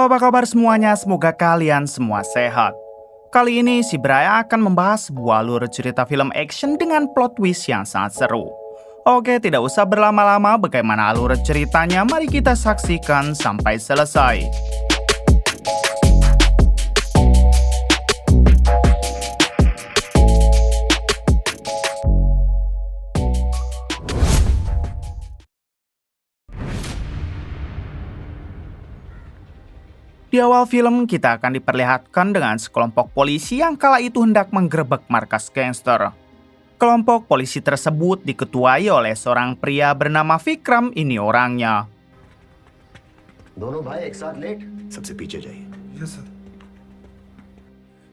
Halo, apa kabar semuanya? Semoga kalian semua sehat. Kali ini si Bray akan membahas sebuah alur cerita film action dengan plot twist yang sangat seru. Oke, tidak usah berlama-lama, bagaimana alur ceritanya? Mari kita saksikan sampai selesai. Di awal film, kita akan diperlihatkan dengan sekelompok polisi yang kala itu hendak menggerebek markas gangster. Kelompok polisi tersebut diketuai oleh seorang pria bernama Vikram, ini orangnya. दोनों भाई एक साथ लेट सबसे पीछे जाइए।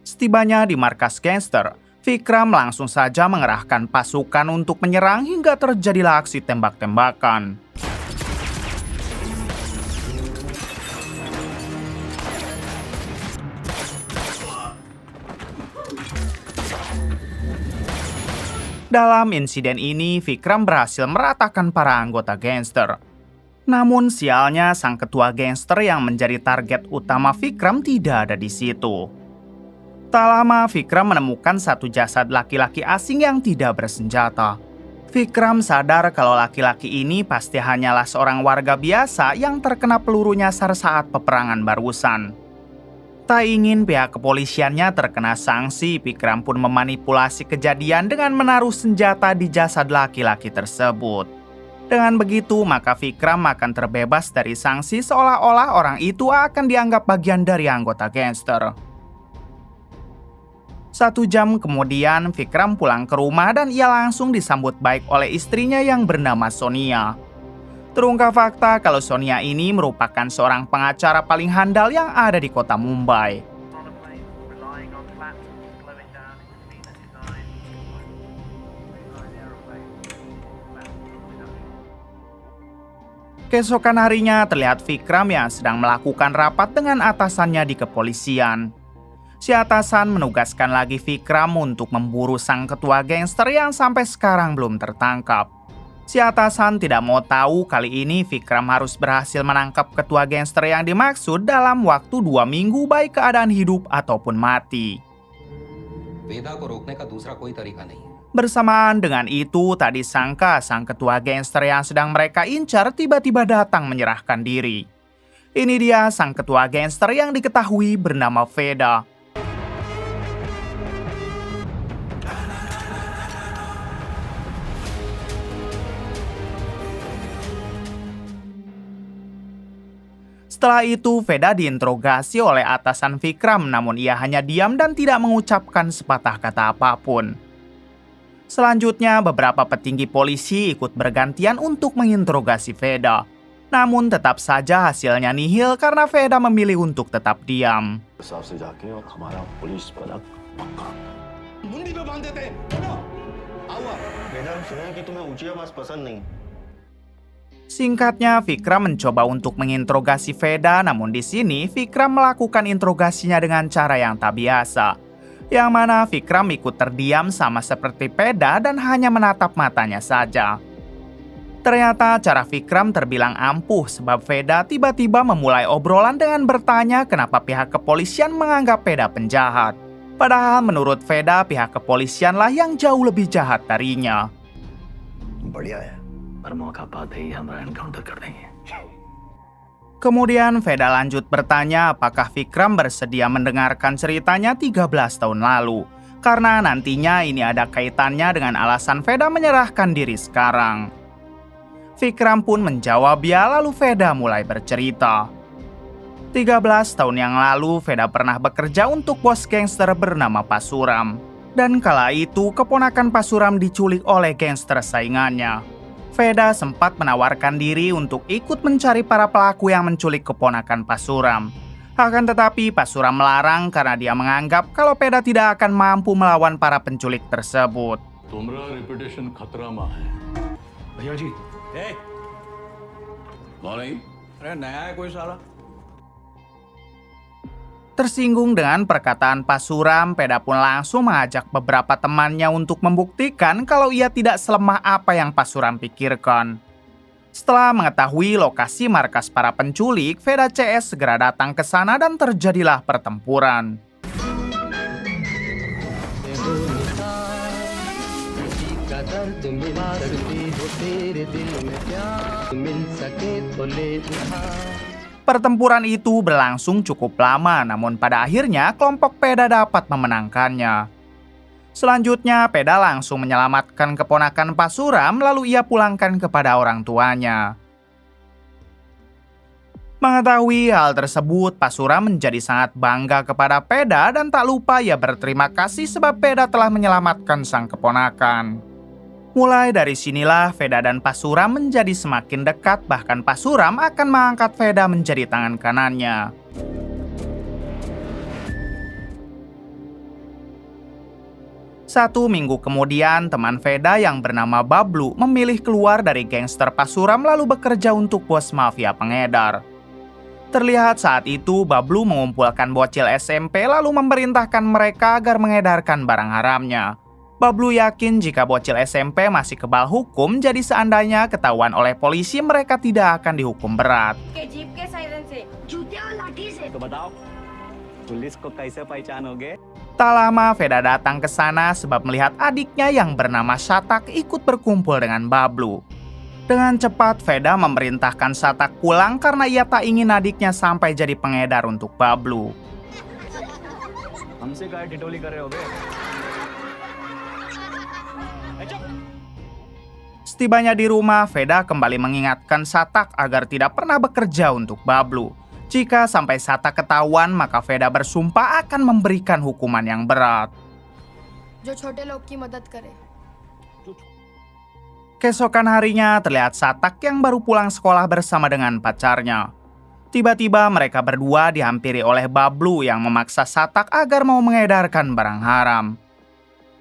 Setibanya di markas gangster, Vikram langsung saja mengerahkan pasukan untuk menyerang hingga terjadilah aksi tembak-tembakan. Dalam insiden ini, Vikram berhasil meratakan para anggota gangster. Namun sialnya, sang ketua gangster yang menjadi target utama Vikram tidak ada di situ. Tak lama, Vikram menemukan satu jasad laki-laki asing yang tidak bersenjata. Vikram sadar kalau laki-laki ini pasti hanyalah seorang warga biasa yang terkena peluru nyasar saat peperangan barusan. Tak ingin pihak kepolisiannya terkena sanksi, Vikram pun memanipulasi kejadian dengan menaruh senjata di jasad laki-laki tersebut. Dengan begitu, maka Vikram akan terbebas dari sanksi seolah-olah orang itu akan dianggap bagian dari anggota gangster. 1 jam kemudian, Vikram pulang ke rumah dan ia langsung disambut baik oleh istrinya yang bernama Sonia. Terungkap fakta kalau Sonia ini merupakan seorang pengacara paling handal yang ada di kota Mumbai. Keesokan harinya terlihat Vikram yang sedang melakukan rapat dengan atasannya di kepolisian. Si atasan menugaskan lagi Vikram untuk memburu sang ketua gangster yang sampai sekarang belum tertangkap. Si atasan tidak mau tahu kali ini Vikram harus berhasil menangkap ketua gangster yang dimaksud dalam waktu 2 minggu baik keadaan hidup ataupun mati. Bersamaan dengan itu, tak disangka sang ketua gangster yang sedang mereka incar tiba-tiba datang menyerahkan diri. Ini dia sang ketua gangster yang diketahui bernama Veda. Setelah itu, Veda diinterogasi oleh atasan Vikram, namun ia hanya diam dan tidak mengucapkan sepatah kata apapun. Selanjutnya, beberapa petinggi polisi ikut bergantian untuk menginterogasi Veda. Namun tetap saja hasilnya nihil karena Veda memilih untuk tetap diam. Singkatnya, Vikram mencoba untuk menginterogasi Veda, namun di sini Vikram melakukan interogasinya dengan cara yang tak biasa. Yang mana Vikram ikut terdiam sama seperti Veda dan hanya menatap matanya saja. Ternyata cara Vikram terbilang ampuh sebab Veda tiba-tiba memulai obrolan dengan bertanya kenapa pihak kepolisian menganggap Veda penjahat. Padahal menurut Veda pihak kepolisianlah yang jauh lebih jahat darinya. Kemudian Veda lanjut bertanya apakah Vikram bersedia mendengarkan ceritanya 13 tahun lalu. Karena nantinya ini ada kaitannya dengan alasan Veda menyerahkan diri sekarang. Vikram pun menjawab ya, lalu Veda mulai bercerita. 13 tahun yang lalu Veda pernah bekerja untuk bos gangster bernama Pasuram. Dan kala itu keponakan Pasuram diculik oleh gangster saingannya. Veda sempat menawarkan diri untuk ikut mencari para pelaku yang menculik keponakan Pasuram. Akan tetapi Pasuram melarang karena dia menganggap kalau Veda tidak akan mampu melawan para penculik tersebut. Tersinggung dengan perkataan Pasuram, Veda pun langsung mengajak beberapa temannya untuk membuktikan kalau ia tidak selemah apa yang Pasuram pikirkan. Setelah mengetahui lokasi markas para penculik, Veda CS segera datang ke sana dan terjadilah pertempuran. Pertempuran itu berlangsung cukup lama, namun pada akhirnya kelompok Veda dapat memenangkannya. Selanjutnya, Veda langsung menyelamatkan keponakan Pasuram, lalu ia pulangkan kepada orang tuanya. Mengetahui hal tersebut, Pasuram menjadi sangat bangga kepada Veda dan tak lupa ia berterima kasih sebab Veda telah menyelamatkan sang keponakan. Mulai dari sinilah Veda dan Pasuram menjadi semakin dekat, bahkan Pasuram akan mengangkat Veda menjadi tangan kanannya. Satu minggu kemudian, teman Veda yang bernama Bablu memilih keluar dari gangster Pasuram lalu bekerja untuk bos mafia pengedar. Terlihat saat itu Bablu mengumpulkan bocil SMP lalu memerintahkan mereka agar mengedarkan barang haramnya. Bablu yakin jika bocil SMP masih kebal hukum, jadi seandainya ketahuan oleh polisi mereka tidak akan dihukum berat. Tak lama Veda datang ke sana sebab melihat adiknya yang bernama Shatak ikut berkumpul dengan Bablu. Dengan cepat Veda memerintahkan Shatak pulang karena ia tak ingin adiknya sampai jadi pengedar untuk Bablu. Setibanya di rumah, Veda kembali mengingatkan Shatak agar tidak pernah bekerja untuk Bablu. Jika sampai Shatak ketahuan, maka Veda bersumpah akan memberikan hukuman yang berat. Keesokan harinya, terlihat Shatak yang baru pulang sekolah bersama dengan pacarnya. Tiba-tiba mereka berdua dihampiri oleh Bablu yang memaksa Shatak agar mau mengedarkan barang haram.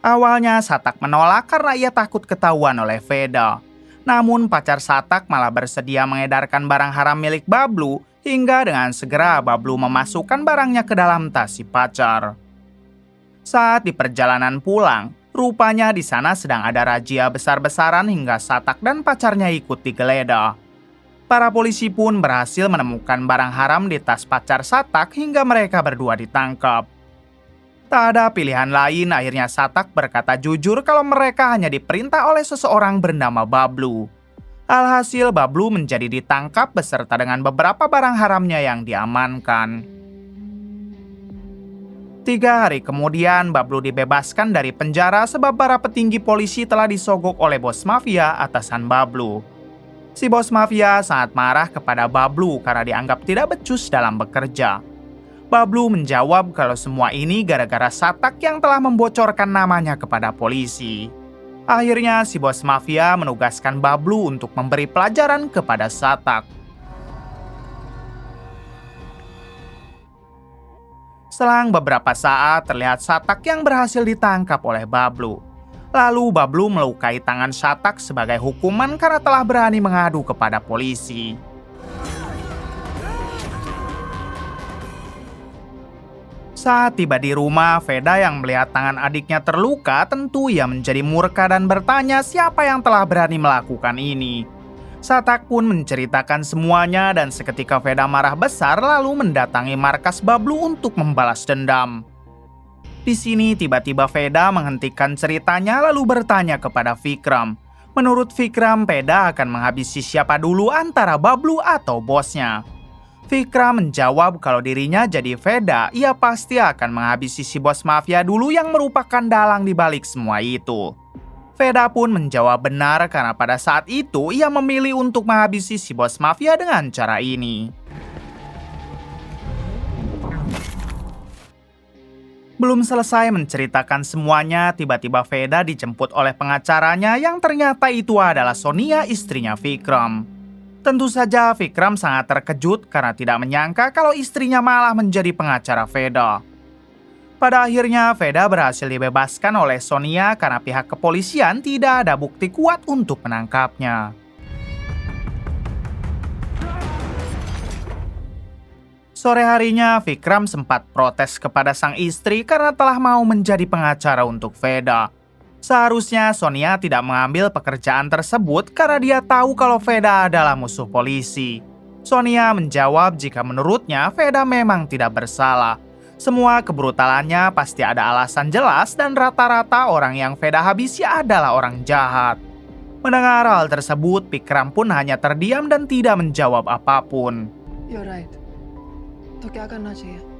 Awalnya Shatak menolak karena ia takut ketahuan oleh Veda. Namun pacar Shatak malah bersedia mengedarkan barang haram milik Bablu hingga dengan segera Bablu memasukkan barangnya ke dalam tas si pacar. Saat di perjalanan pulang, rupanya di sana sedang ada razia besar-besaran hingga Shatak dan pacarnya ikut digeledah. Para polisi pun berhasil menemukan barang haram di tas pacar Shatak hingga mereka berdua ditangkap. Tak ada pilihan lain, akhirnya Shatak berkata jujur kalau mereka hanya diperintah oleh seseorang bernama Bablu. Alhasil Bablu menjadi ditangkap beserta dengan beberapa barang haramnya yang diamankan. 3 hari kemudian Bablu dibebaskan dari penjara sebab para petinggi polisi telah disogok oleh bos mafia atasan Bablu. Si bos mafia sangat marah kepada Bablu karena dianggap tidak becus dalam bekerja. Bablu menjawab kalau semua ini gara-gara Shatak yang telah membocorkan namanya kepada polisi. Akhirnya si bos mafia menugaskan Bablu untuk memberi pelajaran kepada Shatak. Selang beberapa saat terlihat Shatak yang berhasil ditangkap oleh Bablu. Lalu Bablu melukai tangan Shatak sebagai hukuman karena telah berani mengadu kepada polisi. Saat tiba di rumah, Veda yang melihat tangan adiknya terluka tentu ia menjadi murka dan bertanya siapa yang telah berani melakukan ini. Shatak pun menceritakan semuanya dan seketika Veda marah besar lalu mendatangi markas Bablu untuk membalas dendam. Di sini tiba-tiba Veda menghentikan ceritanya lalu bertanya kepada Vikram. Menurut Vikram, Veda akan menghabisi siapa dulu antara Bablu atau bosnya. Vikram menjawab kalau dirinya jadi Veda, ia pasti akan menghabisi si bos mafia dulu yang merupakan dalang di balik semua itu. Veda pun menjawab benar karena pada saat itu ia memilih untuk menghabisi si bos mafia dengan cara ini. Belum selesai menceritakan semuanya, tiba-tiba Veda dijemput oleh pengacaranya yang ternyata itu adalah Sonia, istrinya Vikram. Tentu saja Vikram sangat terkejut karena tidak menyangka kalau istrinya malah menjadi pengacara Veda. Pada akhirnya Veda berhasil dibebaskan oleh Sonia karena pihak kepolisian tidak ada bukti kuat untuk menangkapnya. Sore harinya Vikram sempat protes kepada sang istri karena telah mau menjadi pengacara untuk Veda. Seharusnya Sonia tidak mengambil pekerjaan tersebut karena dia tahu kalau Veda adalah musuh polisi. Sonia menjawab jika menurutnya Veda memang tidak bersalah. Semua kebrutalannya pasti ada alasan jelas dan rata-rata orang yang Veda habisi adalah orang jahat. Mendengar hal tersebut, Vikram pun hanya terdiam dan tidak menjawab apapun. You're right. तो क्या करना चाहिए?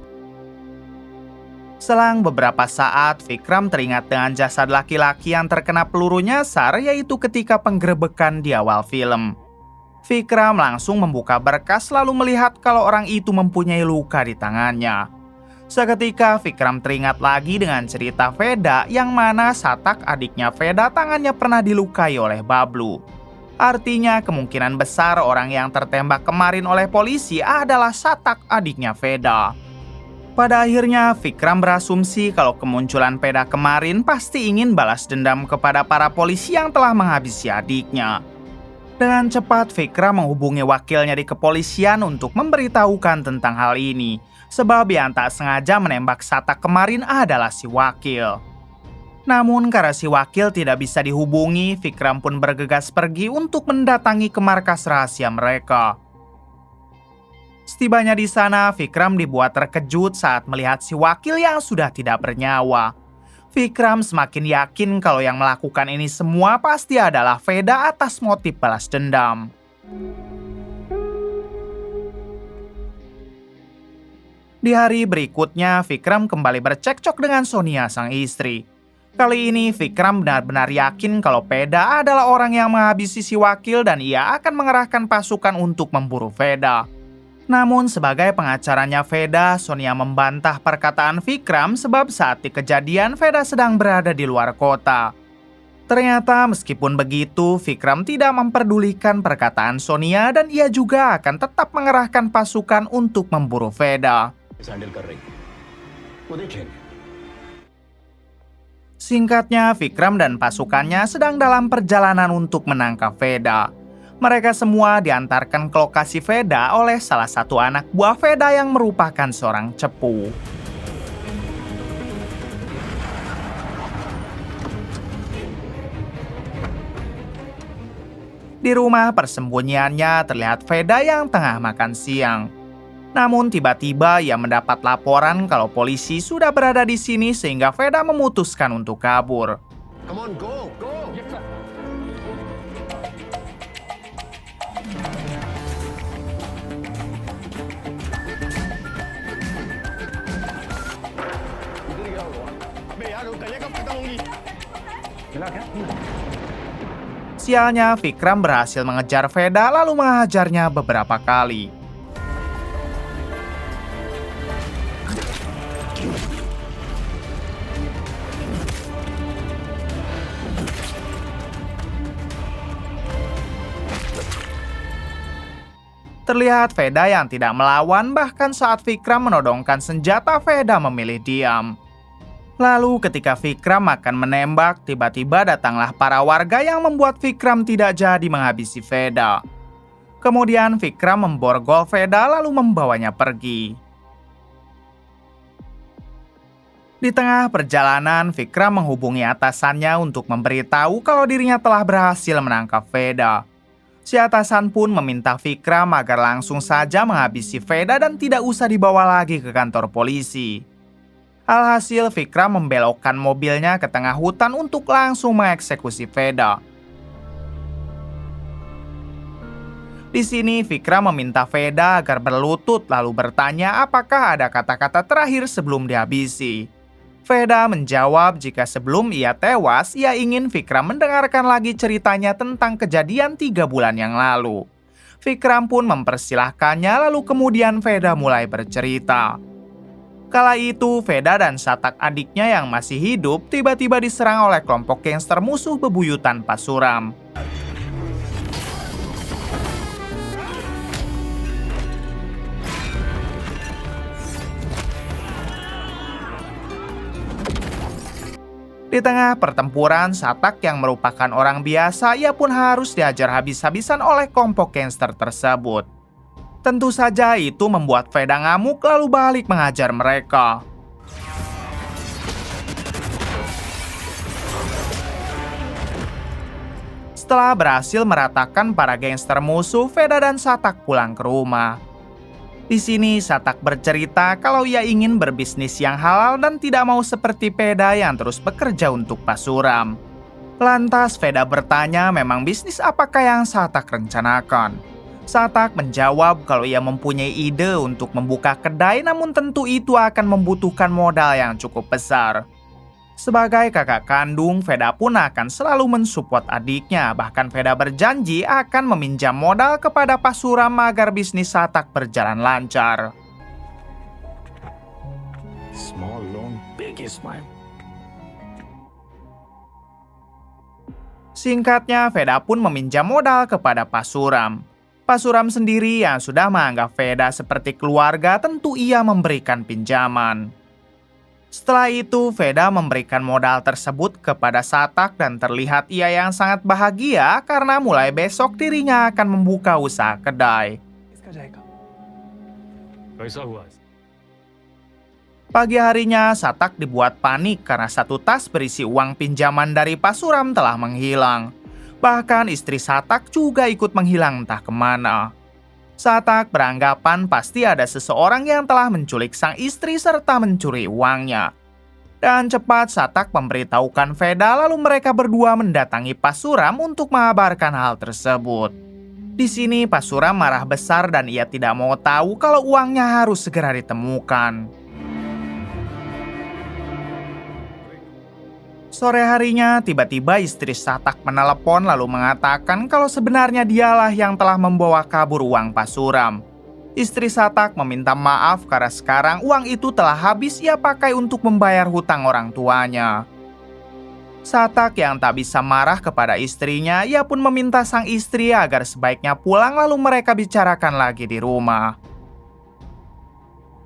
Selang beberapa saat, Vikram teringat dengan jasad laki-laki yang terkena peluru nyasar, yaitu ketika penggerebekan di awal film. Vikram langsung membuka berkas lalu melihat kalau orang itu mempunyai luka di tangannya. Seketika Vikram teringat lagi dengan cerita Veda yang mana Satak adiknya Veda tangannya pernah dilukai oleh Bablu. Artinya kemungkinan besar orang yang tertembak kemarin oleh polisi adalah Satak adiknya Veda. Pada akhirnya, Vikram berasumsi kalau kemunculan Veda kemarin pasti ingin balas dendam kepada para polisi yang telah menghabisi adiknya. Dengan cepat, Vikram menghubungi wakilnya di kepolisian untuk memberitahukan tentang hal ini, sebab yang tak sengaja menembak Satak kemarin adalah si wakil. Namun karena si wakil tidak bisa dihubungi, Vikram pun bergegas pergi untuk mendatangi ke markas rahasia mereka. Setibanya di sana, Vikram dibuat terkejut saat melihat si wakil yang sudah tidak bernyawa. Vikram semakin yakin kalau yang melakukan ini semua pasti adalah Veda atas motif balas dendam. Di hari berikutnya, Vikram kembali bercekcok dengan Sonia sang istri. Kali ini, Vikram benar-benar yakin kalau Veda adalah orang yang menghabisi si wakil dan ia akan mengerahkan pasukan untuk memburu Veda. Namun sebagai pengacaranya Veda, Sonia membantah perkataan Vikram sebab saat di kejadian Veda sedang berada di luar kota. Ternyata meskipun begitu, Vikram tidak memperdulikan perkataan Sonia dan ia juga akan tetap mengerahkan pasukan untuk memburu Veda. Singkatnya, Vikram dan pasukannya sedang dalam perjalanan untuk menangkap Veda. Mereka semua diantarkan ke lokasi Veda oleh salah satu anak buah Veda yang merupakan seorang cepu. Di rumah persembunyiannya terlihat Veda yang tengah makan siang. Namun tiba-tiba ia mendapat laporan kalau polisi sudah berada di sini sehingga Veda memutuskan untuk kabur. Come on, go, go. Sialnya, Vikram berhasil mengejar Veda lalu menghajarnya beberapa kali. Terlihat Veda yang tidak melawan, bahkan saat Vikram menodongkan senjata, Veda memilih diam. Lalu ketika Vikram akan menembak, tiba-tiba datanglah para warga yang membuat Vikram tidak jadi menghabisi Veda. Kemudian Vikram memborgol Veda lalu membawanya pergi. Di tengah perjalanan, Vikram menghubungi atasannya untuk memberitahu kalau dirinya telah berhasil menangkap Veda. Si atasan pun meminta Vikram agar langsung saja menghabisi Veda dan tidak usah dibawa lagi ke kantor polisi. Alhasil, Vikram membelokkan mobilnya ke tengah hutan untuk langsung mengeksekusi Veda. Di sini, Vikram meminta Veda agar berlutut lalu bertanya apakah ada kata-kata terakhir sebelum dihabisi. Veda menjawab jika sebelum ia tewas, ia ingin Vikram mendengarkan lagi ceritanya tentang kejadian 3 bulan yang lalu. Vikram pun mempersilahkannya lalu kemudian Veda mulai bercerita. Kala itu, Veda dan Satak adiknya yang masih hidup tiba-tiba diserang oleh kelompok gangster musuh bebuyutan Pasuram. Di tengah pertempuran, Satak yang merupakan orang biasa, ia pun harus diajar habis-habisan oleh kelompok gangster tersebut. Tentu saja itu membuat Veda ngamuk lalu balik mengajar mereka. Setelah berhasil meratakan para gangster musuh, Veda dan Satak pulang ke rumah. Di sini Satak bercerita kalau ia ingin berbisnis yang halal dan tidak mau seperti Veda yang terus bekerja untuk Pak Suram. Lantas Veda bertanya memang bisnis apakah yang Satak rencanakan. Satak menjawab kalau ia mempunyai ide untuk membuka kedai, namun tentu itu akan membutuhkan modal yang cukup besar. Sebagai kakak kandung, Veda pun akan selalu mensupport adiknya. Bahkan Veda berjanji akan meminjam modal kepada Pak Suram agar bisnis Satak berjalan lancar. Small loan, big smile. Singkatnya, Veda pun meminjam modal kepada Pak Suram. Pak Suram sendiri yang sudah menganggap Veda seperti keluarga, tentu ia memberikan pinjaman. Setelah itu, Veda memberikan modal tersebut kepada Satak dan terlihat ia yang sangat bahagia karena mulai besok dirinya akan membuka usaha kedai. इसका जाएगा कैसा हुआ? Pagi harinya, Satak dibuat panik karena satu tas berisi uang pinjaman dari Pak Suram telah menghilang. Bahkan istri Satak juga ikut menghilang entah kemana. Satak beranggapan pasti ada seseorang yang telah menculik sang istri serta mencuri uangnya. Dan cepat Satak memberitahukan Veda, lalu mereka berdua mendatangi Pak Suram untuk mengabarkan hal tersebut. Di sini Pak Suram marah besar dan ia tidak mau tahu kalau uangnya harus segera ditemukan. Sore harinya, tiba-tiba istri Satak menelepon lalu mengatakan kalau sebenarnya dialah yang telah membawa kabur uang Pak Suram. Istri Satak meminta maaf karena sekarang uang itu telah habis ia pakai untuk membayar hutang orang tuanya. Satak yang tak bisa marah kepada istrinya, ia pun meminta sang istri agar sebaiknya pulang lalu mereka bicarakan lagi di rumah.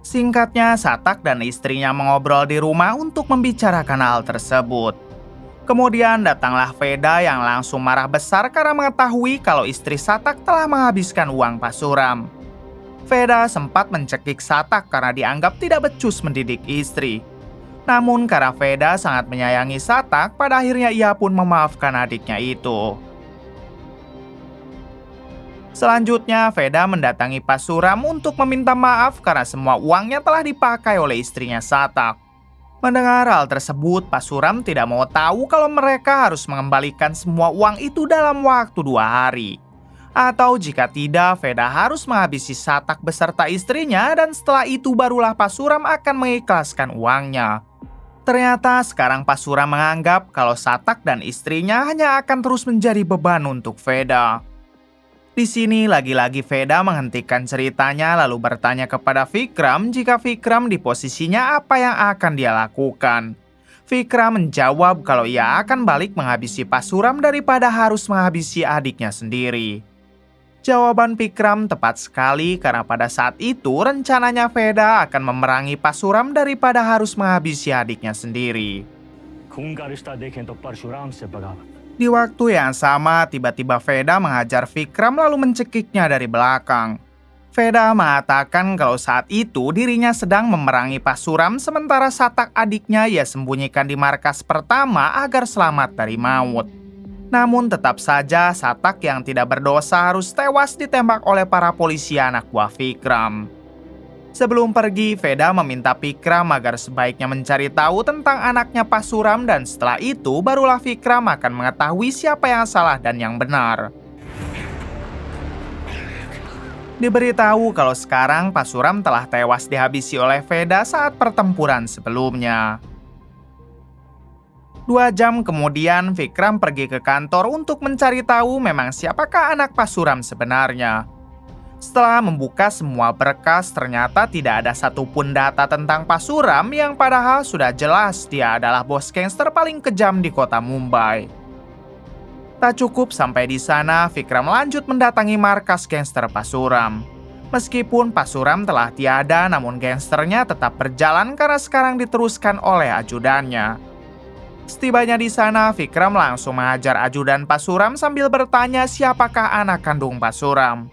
Singkatnya, Satak dan istrinya mengobrol di rumah untuk membicarakan hal tersebut. Kemudian datanglah Veda yang langsung marah besar karena mengetahui kalau istri Satak telah menghabiskan uang Pak Suram. Veda sempat mencekik Satak karena dianggap tidak becus mendidik istri. Namun karena Veda sangat menyayangi Satak, pada akhirnya ia pun memaafkan adiknya itu. Selanjutnya, Veda mendatangi Pak Suram untuk meminta maaf karena semua uangnya telah dipakai oleh istrinya Satak. Mendengar hal tersebut, Pak Suram tidak mau tahu kalau mereka harus mengembalikan semua uang itu dalam waktu 2 hari. Atau jika tidak, Veda harus menghabisi Satak beserta istrinya dan setelah itu barulah Pak Suram akan mengikhlaskan uangnya. Ternyata sekarang Pak Suram menganggap kalau Satak dan istrinya hanya akan terus menjadi beban untuk Veda. Di sini lagi-lagi Veda menghentikan ceritanya lalu bertanya kepada Vikram jika Vikram di posisinya apa yang akan dia lakukan. Vikram menjawab kalau ia akan balik menghabisi Pak Suram daripada harus menghabisi adiknya sendiri. Jawaban Vikram tepat sekali karena pada saat itu rencananya Veda akan memerangi Pak Suram daripada harus menghabisi adiknya sendiri. खूंखार रिश्ता देखें तो परशुराम से बगावत. Di waktu yang sama, tiba-tiba Veda mengajar Vikram lalu mencekiknya dari belakang. Veda mengatakan kalau saat itu dirinya sedang memerangi Pak Suram sementara Satak adiknya ia sembunyikan di markas pertama agar selamat dari maut. Namun tetap saja Satak yang tidak berdosa harus tewas ditembak oleh para polisi anak buah Vikram. Sebelum pergi, Veda meminta Vikram agar sebaiknya mencari tahu tentang anaknya Pak Suram dan setelah itu barulah Vikram akan mengetahui siapa yang salah dan yang benar. Diberitahu kalau sekarang Pak Suram telah tewas dihabisi oleh Veda saat pertempuran sebelumnya. 2 jam kemudian, Vikram pergi ke kantor untuk mencari tahu memang siapakah anak Pak Suram sebenarnya. Setelah membuka semua berkas, ternyata tidak ada satupun data tentang Pak Suram yang padahal sudah jelas dia adalah bos gangster paling kejam di kota Mumbai. Tak cukup sampai di sana, Vikram lanjut mendatangi markas gangster Pak Suram. Meskipun Pak Suram telah tiada, namun gangsternya tetap berjalan karena sekarang diteruskan oleh ajudannya. Setibanya di sana, Vikram langsung mengajar ajudan Pak Suram sambil bertanya siapakah anak kandung Pak Suram.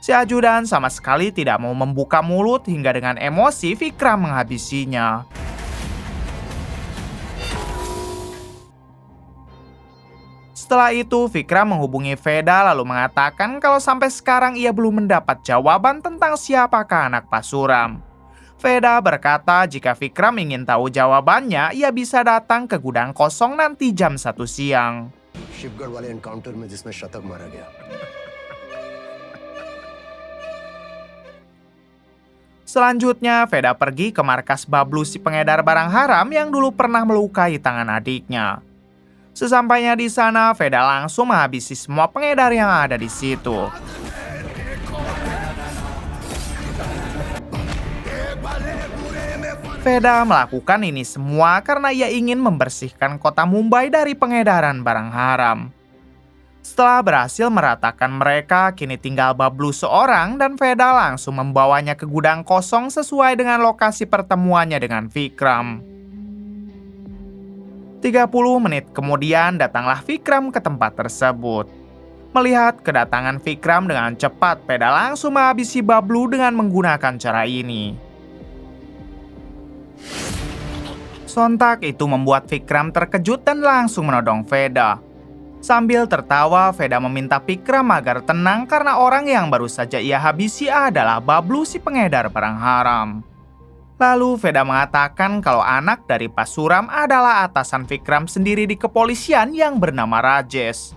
Si ajudan sama sekali tidak mau membuka mulut hingga dengan emosi Vikram menghabisinya. Setelah itu, Vikram menghubungi Veda lalu mengatakan kalau sampai sekarang ia belum mendapat jawaban tentang siapakah anak Parsuram. Veda berkata jika Vikram ingin tahu jawabannya, ia bisa datang ke gudang kosong nanti jam 1 siang. शिवगढ़ वाले एनकाउंटर में जिसमें शतक मारा गया। Selanjutnya, Veda pergi ke markas Bablu si pengedar barang haram yang dulu pernah melukai tangan adiknya. Sesampainya di sana, Veda langsung menghabisi semua pengedar yang ada di situ. Veda melakukan ini semua karena ia ingin membersihkan kota Mumbai dari pengedaran barang haram. Setelah berhasil meratakan mereka, kini tinggal Bablu seorang dan Veda langsung membawanya ke gudang kosong sesuai dengan lokasi pertemuannya dengan Vikram. 30 menit kemudian datanglah Vikram ke tempat tersebut. Melihat kedatangan Vikram dengan cepat, Veda langsung menghabisi Bablu dengan menggunakan cara ini. Sontak itu membuat Vikram terkejut dan langsung menodong Veda. Sambil tertawa, Veda meminta Vikram agar tenang karena orang yang baru saja ia habisi adalah Bablu si pengedar barang haram. Lalu Veda mengatakan kalau anak dari Parsuram adalah atasan Vikram sendiri di kepolisian yang bernama Rajesh.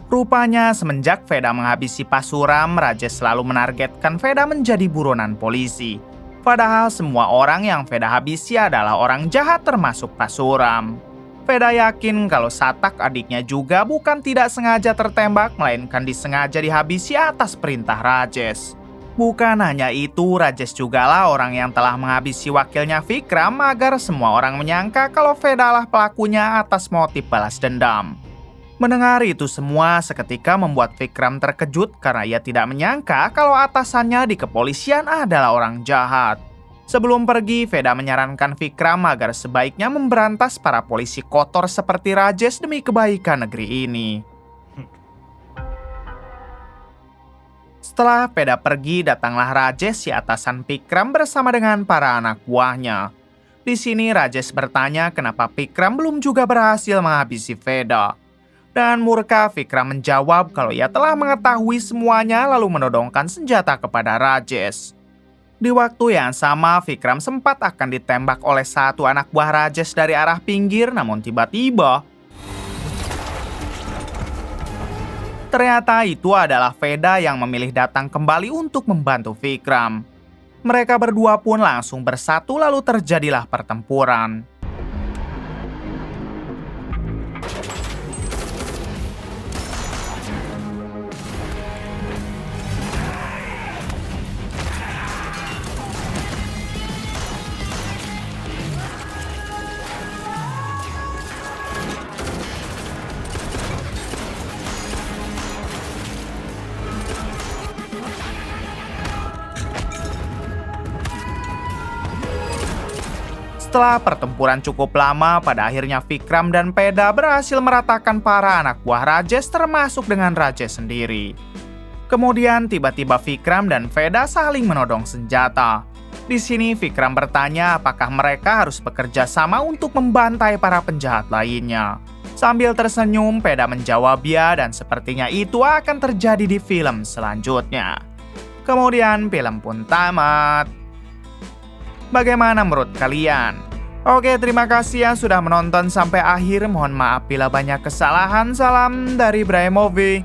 Rupanya semenjak Veda menghabisi Parsuram, Rajesh selalu menargetkan Veda menjadi buronan polisi. Padahal semua orang yang Veda habisi adalah orang jahat termasuk Parsuram. Veda yakin kalau Satak adiknya juga bukan tidak sengaja tertembak, melainkan disengaja dihabisi atas perintah Rajesh. Bukan hanya itu, Rajesh jugalah orang yang telah menghabisi wakilnya Vikram agar semua orang menyangka kalau Veda lah pelakunya atas motif balas dendam. Mendengar itu semua seketika membuat Vikram terkejut karena ia tidak menyangka kalau atasannya di kepolisian adalah orang jahat. Sebelum pergi, Veda menyarankan Vikram agar sebaiknya memberantas para polisi kotor seperti Rajesh demi kebaikan negeri ini. Setelah Veda pergi, datanglah Rajesh si atasan Vikram bersama dengan para anak buahnya. Di sini Rajesh bertanya kenapa Vikram belum juga berhasil menghabisi Veda. Dan murka, Vikram menjawab kalau ia telah mengetahui semuanya lalu menodongkan senjata kepada Rajesh. Di waktu yang sama, Vikram sempat akan ditembak oleh satu anak buah Rajesh dari arah pinggir, namun tiba-tiba ternyata itu adalah Veda yang memilih datang kembali untuk membantu Vikram. Mereka berdua pun langsung bersatu lalu terjadilah pertempuran. Setelah pertempuran cukup lama, pada akhirnya Vikram dan Veda berhasil meratakan para anak buah Rajesh termasuk dengan Rajesh sendiri. Kemudian tiba-tiba Vikram dan Veda saling menodong senjata. Di sini Vikram bertanya apakah mereka harus bekerja sama untuk membantai para penjahat lainnya. Sambil tersenyum, Veda menjawab ya dan sepertinya itu akan terjadi di film selanjutnya. Kemudian film pun tamat. Bagaimana menurut kalian? Oke, terima kasih yang sudah menonton sampai akhir. Mohon maaf bila banyak kesalahan. Salam dari Bray Movie.